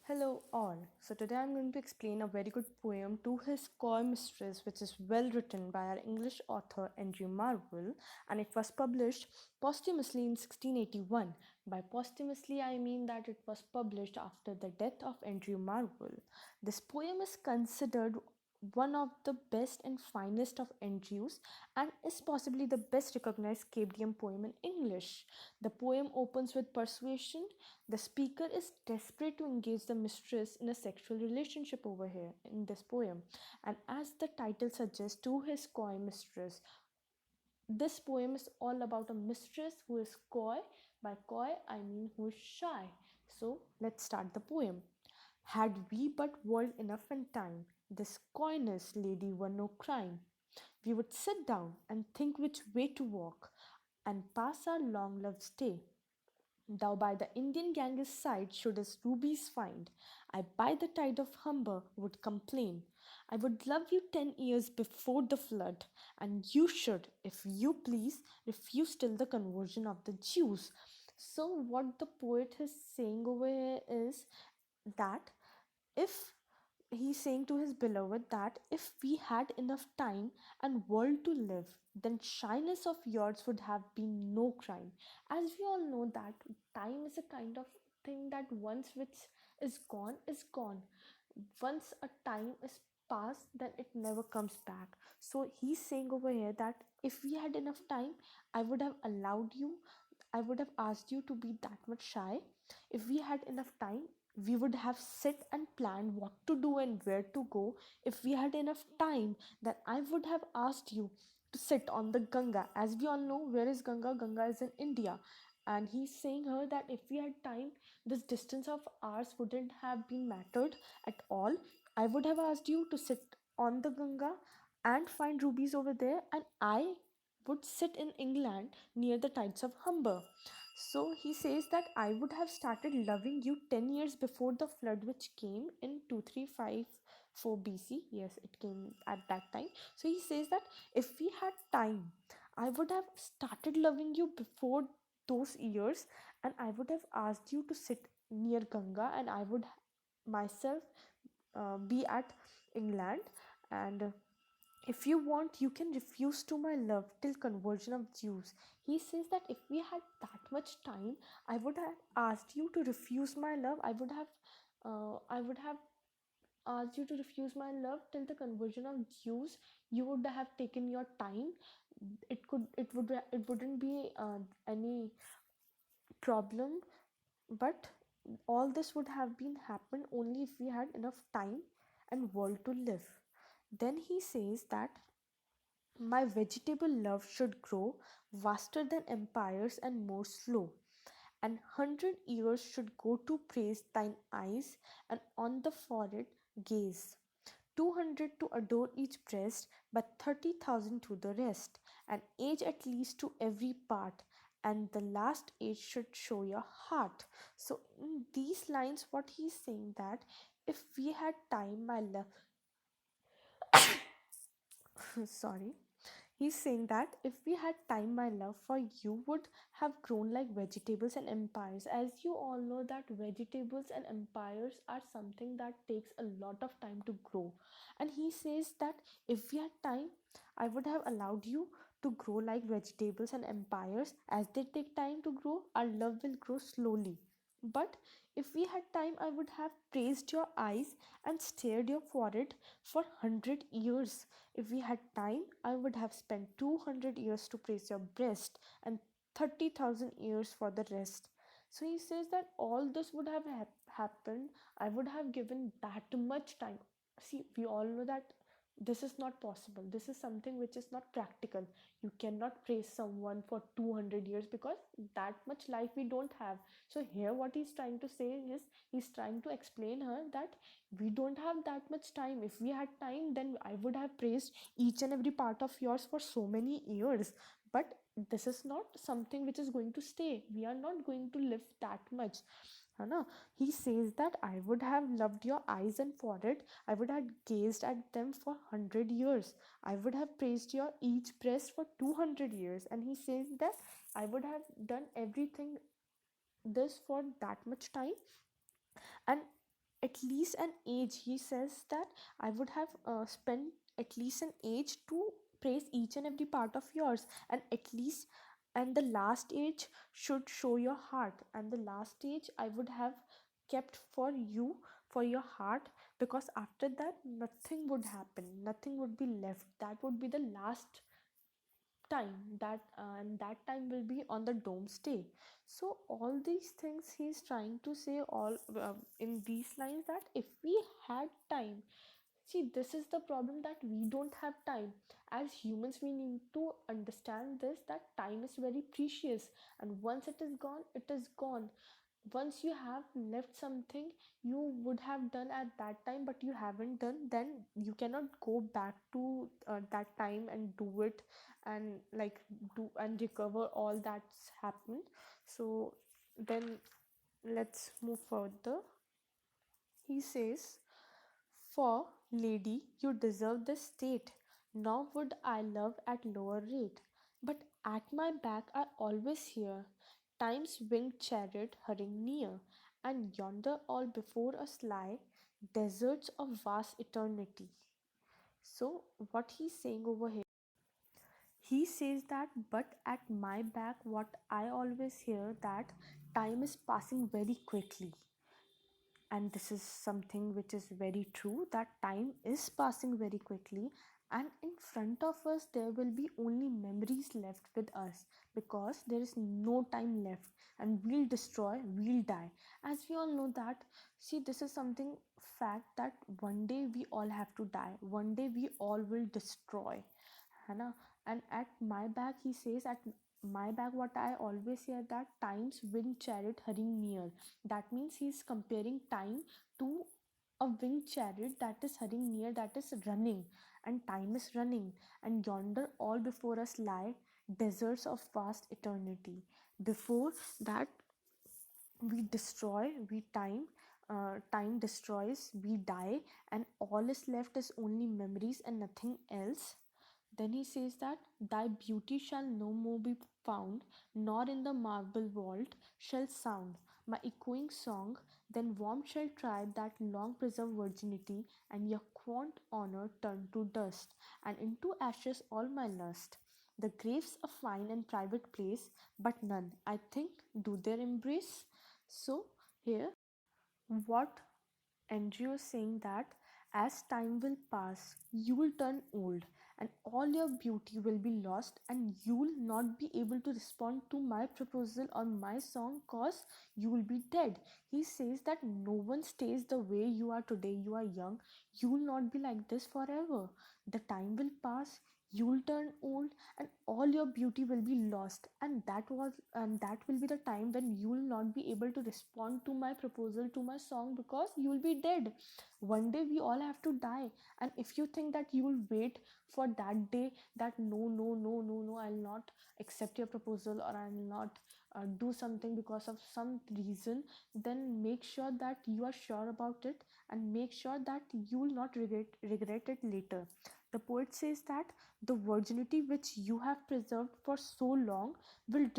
Hello all. So today I'm going to explain a very good poem to his coy mistress, which is well written by our English author Andrew Marwell, and it was published posthumously in 1681. By posthumously, I mean that it was published after the death of Andrew Marwell. This poem is considered one of the best and finest of Andrew's and is possibly the best recognized Cabrian poem in English. The poem opens with persuasion. The speaker is desperate to engage the mistress in a sexual relationship over here in this poem, and as the title suggests, to his coy mistress. This poem is all about a mistress who is coy. By coy, I mean who is shy. So let's start the poem. Had we but world enough and time, this coyness lady were no crime. We would sit down and think which way to walk, and pass our long love's day. Thou by the Indian Ganges side shouldst rubies find. I by the tide of Humber would complain. I would love you 10 years before the flood, and you should, if you please, refuse till the conversion of the Jews. So what the poet is saying over here is that if he's saying to his beloved that if we had enough time and world to live, then shyness of yours would have been no crime. As we all know that time is a kind of thing that once which is gone. Once a time is passed, then it never comes back. So he's saying over here that if we had enough time, I would have allowed you, I would have asked you to be that much shy. If we had enough time, we would have sit and planned what to do and where to go. If we had enough time, then I would have asked you to sit on the Ganga. As we all know, where is Ganga? Ganga is in India. And he's saying her that if we had time, this distance of ours wouldn't have been mattered at all. I would have asked you to sit on the Ganga and find rubies over there, and I would sit in England near the tides of Humber. So he says that I would have started loving you 10 years before the flood, which came in 2354 BC. Yes, it came at that time. So he says that if we had time, I would have started loving you before those years, and I would have asked you to sit near Ganga, and I would myself be at England. And if you want, you can refuse to my love till conversion of Jews. He says that if we had that much time, I would have asked you to refuse my love. I would have asked you to refuse my love till the conversion of Jews. You would have taken your time. It wouldn't be any problem, but all this would have been happened only if we had enough time and world to live. Then he says that my vegetable love should grow vaster than empires and more slow, and 100 years should go to praise thine eyes, and on the forehead gaze. 200 to adore each breast, but 30,000 to the rest, an age at least to every part, and the last age should show your heart. So, in these lines, what he's saying that if we had time, my love, sorry, he's saying that if we had time, my love for you would have grown like vegetables and empires. As you all know, that vegetables and empires are something that takes a lot of time to grow. And he says that if we had time, I would have allowed you to grow like vegetables and empires. As they take time to grow, our love will grow slowly. But if we had time, I would have praised your eyes and stared your forehead for 100 years. If we had time, I would have spent 200 years to praise your breast and 30,000 years for the rest. So he says that all this would have happened. I would have given that much time. See, we all know that this is not possible. This is something which is not practical. You cannot praise someone for 200 years because that much life we don't have. So here what he's trying to say is he's trying to explain her that we don't have that much time. If we had time, then I would have praised each and every part of yours for so many years. But this is not something which is going to stay. We are not going to live that much. है He says that I would have loved your eyes and forehead. I would have gazed at them for 100 years. I would have praised your each breast for 200 years. And he says that I would have done everything this for that much time, and at least an age. He says that I would have spent at least an age to praise each and every part of yours, and at least, and the last age should show your heart, and the last age I would have kept for you, for your heart, because after that nothing would happen, nothing would be left. That would be the last time, that and that time will be on the doomsday. So all these things he's trying to say all in these lines, that if we had time. See, this is the problem, that we don't have time. As humans, we need to understand this, that time is very precious, and once it is gone, it is gone. Once you have left something you would have done at that time but you haven't done, then you cannot go back to that time and do it, and like do and recover all that's happened. So then let's move further. He says, for lady, you deserve this state, nor would I love at lower rate. But at my back I always hear time's winged chariot hurrying near, and yonder all before us lie deserts of vast eternity. So what he's saying over here, he says that but at my back what I always hear, that time is passing very quickly. And this is something which is very true, that time is passing very quickly, and in front of us there will be only memories left with us, because there is no time left, and we'll destroy, we'll die. As we all know that, see, this is something fact, that one day we all have to die, one day we all will destroy, है ना. And at my back, he says, at my back what I always hear, that time's winged chariot hurrying near. That means he's comparing time to a winged chariot that is hurrying near, that is running, and time is running, and yonder all before us lie deserts of vast eternity. Before that, we destroy, we time, time destroys, we die, and all is left is only memories and nothing else. Then he says that thy beauty shall no more be found, nor in the marble vault shall sound my echoing song. Then warmth shall try that long preserved virginity, and your quaint honor turn to dust, and into ashes all my lust. The grave's a fine and private place, but none, I think, do their embrace. So here, what Andrew is saying, that as time will pass, you will turn old, and all your beauty will be lost, and you will not be able to respond to my proposal or my song, cause you will be dead. He says that no one stays the way you are today. You are young, you will not be like this forever. The time will pass, you will turn old, and all your beauty will be lost, and that will be the time when you will not be able to respond to my proposal, to my song, because you will be dead. One day we all have to die, and if you think that you will wait for that day, that no, no, no, no, no, I'll not accept your proposal, or I'll not do something because of some reason, then make sure that you are sure about it, and make sure that you will not regret it later. The poet says that the virginity which you have preserved for so long will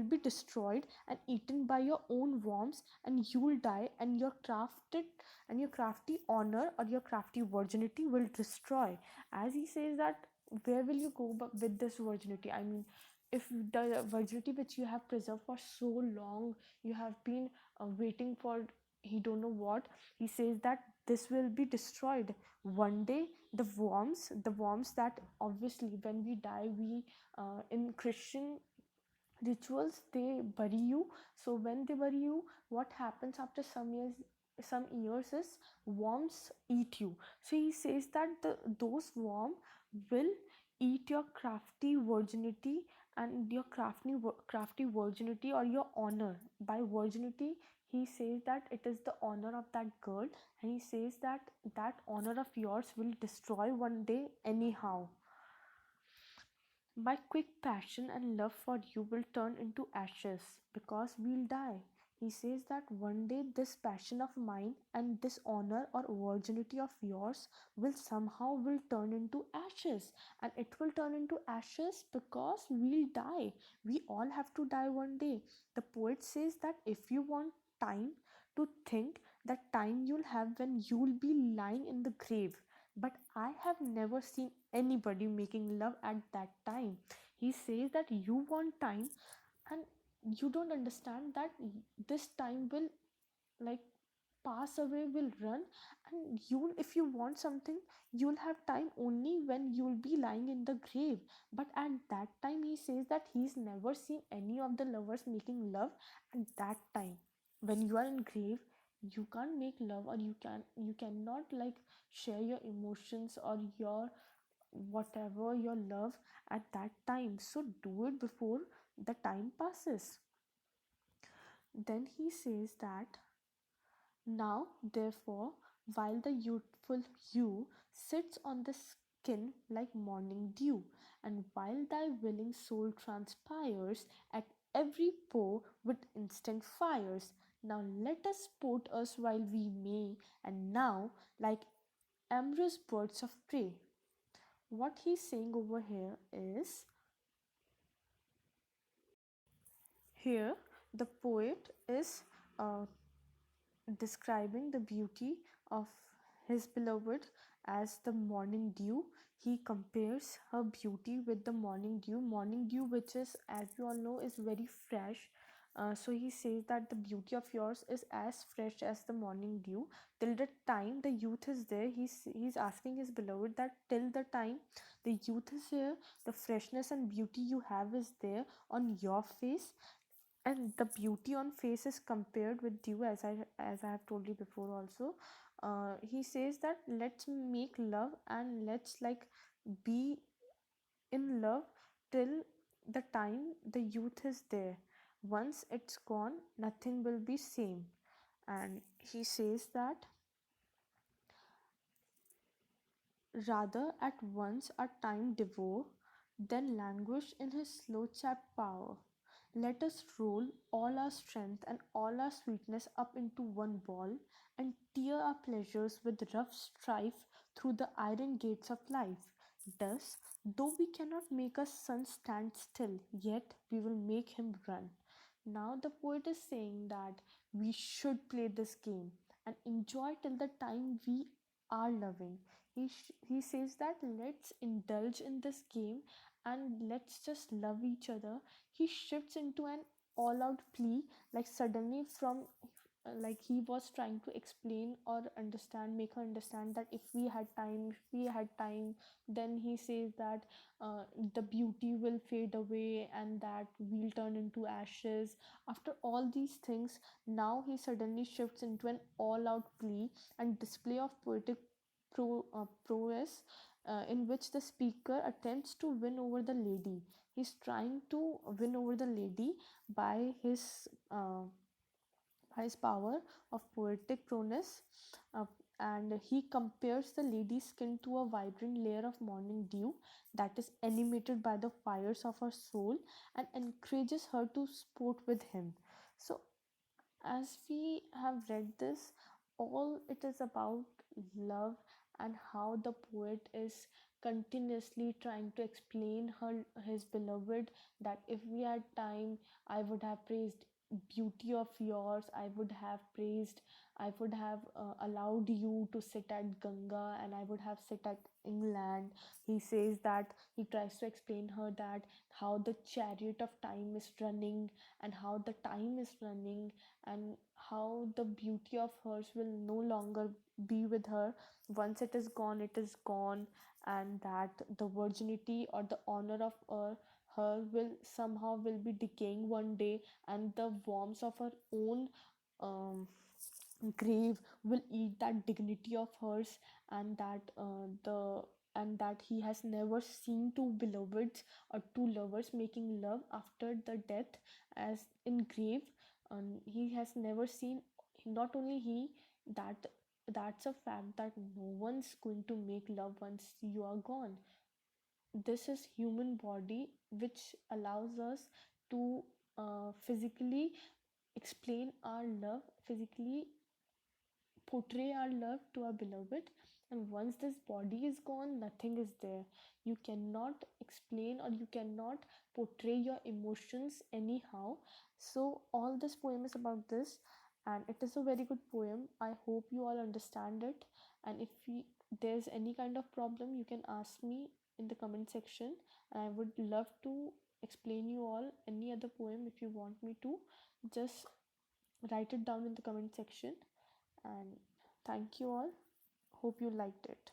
be destroyed and eaten by your own worms, and you will die, and your crafty honor or your crafty virginity will destroy. As he says that, where will you go with this virginity? I mean, if the virginity which you have preserved for so long, you have been waiting for, he don't know what, he says that this will be destroyed one day. The worms that obviously when we die, we in Christian rituals they bury you. So when they bury you, what happens after some years is worms eat you. So he says that those worm will eat your crafty virginity, and your crafty virginity, or your honor. By virginity, he says that it is the honor of that girl, and he says that that honor of yours will destroy one day anyhow. My quick passion and love for you will turn into ashes, because we'll die. He says that one day this passion of mine and this honor or virginity of yours will turn into ashes, and it will turn into ashes because we'll die. We all have to die one day. The poet says that if you want time to think, that time you'll have when you'll be lying in the grave. But I have never seen anybody making love at that time. He says that you want time, and you don't understand that this time will like pass away, will run, and you, if you want something, you'll have time only when you'll be lying in the grave. But at that time, he says that he's never seen any of the lovers making love at that time. When you are in grave, you can't make love, or you cannot like share your emotions or your whatever your love at that time. So do it before the time passes. Then he says that, now, therefore, while the youthful hue sits on the skin like morning dew, and while thy willing soul transpires at every pore with instant fires, now let us sport us while we may, and now, like amorous birds of prey. What he's saying over here is, here the poet is uh, describing the beauty of his beloved as the morning dew. He compares her beauty with the morning dew, which is, as you all know, is very fresh. So he says that the beauty of yours is as fresh as the morning dew. Till the time the youth is there, he's asking his beloved that till the time the youth is here, the freshness and beauty you have is there on your face, and the beauty on face is compared with dew, as I have told you before also. He says that let's make love and let's like be in love till the time the youth is there. Once it's gone, nothing will be same. And he says that, rather at once our time devour, than languish in his slow chapped power. Let us roll all our strength and all our sweetness up into one ball, and tear our pleasures with rough strife through the iron gates of life. Thus, though we cannot make a sun stand still, yet we will make him run. Now, the poet is saying that we should play this game and enjoy till the time we are loving. He says that let's indulge in this game and let's just love each other. He shifts into an all out plea, like suddenly from like he was trying to explain or understand, make her understand that if we had time, then he says that the beauty will fade away and that we'll turn into ashes. After all these things, now he suddenly shifts into an all out plea and display of poetic prowess, in which the speaker attempts to win over the lady. He's trying to win over the lady by his power of poetic prowess, uh, and he compares the lady's skin to a vibrant layer of morning dew that is animated by the fires of her soul, and encourages her to sport with him. So as we have read this, all it is about love, and how the poet is continuously trying to explain his beloved that if we had time, I would have praised beauty of yours, I would have allowed you to sit at Ganga, and I would have sit at England. He says that he tries to explain her that how the chariot of time is running, and how the time is running, and how the beauty of hers will no longer be with her. Once it is gone, it is gone, and that the virginity or the honor of her will somehow will be decaying one day, and the worms of her own um, grave will eat that dignity of hers, and that he has never seen two beloveds or two lovers making love after the death as in grave. He has never seen, not only he, that that's a fact that no one's going to make love once you are gone. This is human body which allows us to physically explain our love, physically portray our love to our beloved. And once this body is gone, nothing is there. You cannot explain or you cannot portray your emotions anyhow. So all this poem is about this. and it is a very good poem. I hope you all understand it, and if there's any kind of problem, you can ask me in the comment section, and I would love to explain you all any other poem. If you want me to, just write it down in the comment section. And thank you all, hope you liked it.